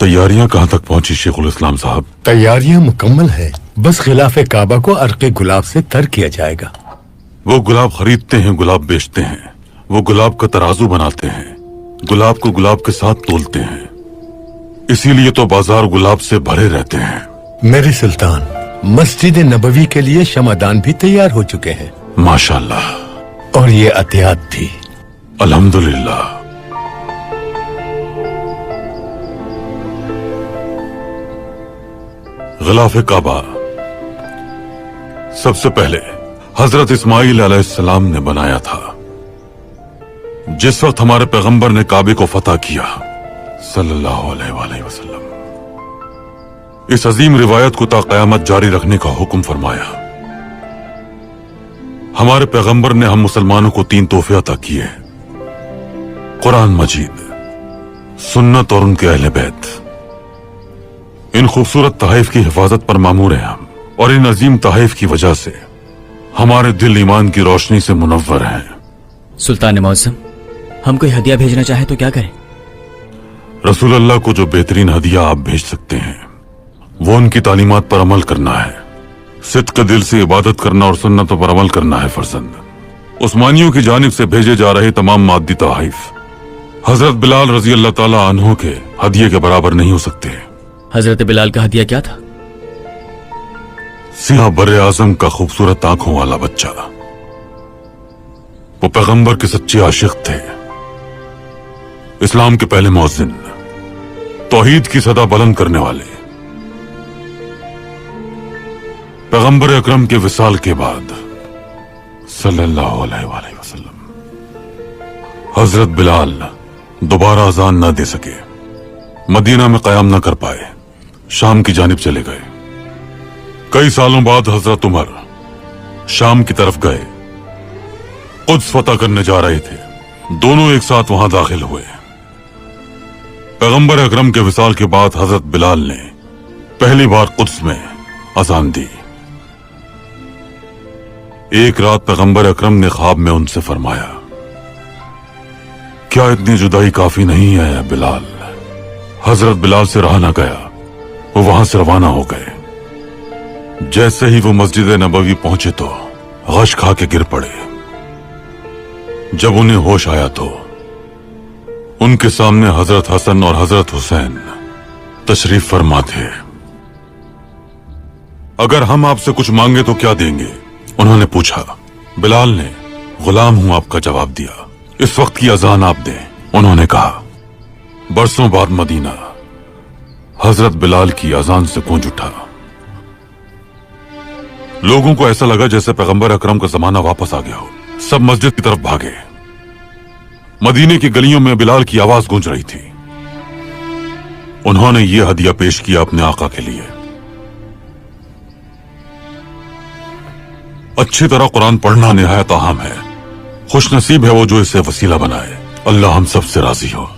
तैयारियां कहां तक पहुंची शेखुल इस्लाम साहब? तैयारियां मुकम्मल है, बस खिलाफे काबा को अर्के गुलाब से तर किया जाएगा। वो गुलाब खरीदते हैं, गुलाब बेचते हैं, वो गुलाब का तराजू बनाते हैं, गुलाब को गुलाब के साथ तोलते हैं, इसीलिए तो बाजार गुलाब से भरे रहते हैं। मेरे सुल्तान, मस्जिद नबवी के लिए शमादान भी तैयार हो चुके हैं। माशाल्लाह। और ये अतियात भी। अल्हम्दुलिल्लाह। गिलाफ-ए काबा सबसे पहले हजरत इस्माइल अलैहिस्सलाम ने बनाया था। जिस वक्त हमारे पैगंबर ने काबे को फतह किया सल्लल्लाहु अलैहि वसल्लम, इस अजीम रिवायत को ता क़यामत जारी रखने का हुक्म फरमाया। हमारे पैगंबर ने हम मुसलमानों को 3 तोहफे अता किए: कुरान मजीद, सुन्नत और उनके अहले बैत। इन खूबसूरत तहफ़ की हिफाजत पर मामूर हैं हम, और इन अजीम तहफ़ की वजह से हमारे दिल ईमान की रोशनी से मुनव्वर हैं। सुल्तान मौसम, हम कोई हदिया भेजना चाहे तो क्या करें? रसूल अल्लाह को जो बेहतरीन हदिया आप भेज सकते हैं वो उनकी तालीमात पर अमल करना है, सिद्क़ दिल से इबादत करना और सुन्नतों पर अमल करना है। फर्जंद उस्मानियों की जानिब से भेजे जा रहे तमाम मादी तहफ़ हजरत बिलाल रजी अल्लाह ताला अन्हु के हदिये के बराबर नहीं हो सकते। हजरत बिलाल का हदिया क्या था? सिया बरे आजम का खूबसूरत आंखों वाला बच्चा। वो पैगंबर के सच्चे आशिक थे, इस्लाम के पहले मुअज्जिन, तौहीद की सदा बुलंद करने वाले। पैगंबर अकरम के विसाल के बाद सल्लल्लाहु अलैहि वसल्लम हजरत बिलाल दोबारा अजान न दे सके, मदीना में कयाम न कर पाए, शाम की जानिब चले गए। कई सालों बाद हजरत उमर शाम की तरफ गए, कुद्स फतह करने जा रहे थे। दोनों एक साथ वहां दाखिल हुए। पैगंबर अकरम के विसाल के बाद हजरत बिलाल ने पहली बार कुद्स में अजान दी। एक रात पैगंबर अकरम ने ख्वाब में उनसे फरमाया, क्या इतनी जुदाई काफी नहीं है बिलाल? हजरत बिलाल से रहा ना गया, वो वहां से रवाना हो गए। जैसे ही वो मस्जिद नबवी पहुंचे तो गश खा के गिर पड़े। जब उन्हें होश आया तो उनके सामने हजरत हसन और हजरत हुसैन तशरीफ फरमा थे। अगर हम आपसे कुछ मांगे तो क्या देंगे? उन्होंने पूछा। बिलाल ने गुलाम हूं आपका जवाब दिया। इस वक्त की अजान आप दें, उन्होंने कहा। बरसों बाद मदीना हजरत बिलाल की अजान से गूंज उठा। लोगों को ऐसा लगा जैसे पैगंबर अकरम का जमाना वापस आ गया हो। सब मस्जिद की तरफ भागे। मदीने की गलियों में बिलाल की आवाज गूंज रही थी। उन्होंने ये हदिया पेश किया अपने आका के लिए। अच्छी तरह कुरान पढ़ना निहायत अहम है। खुशनसीब है वो जो इसे वसीला बनाए। अल्लाह हम सब से राजी हो।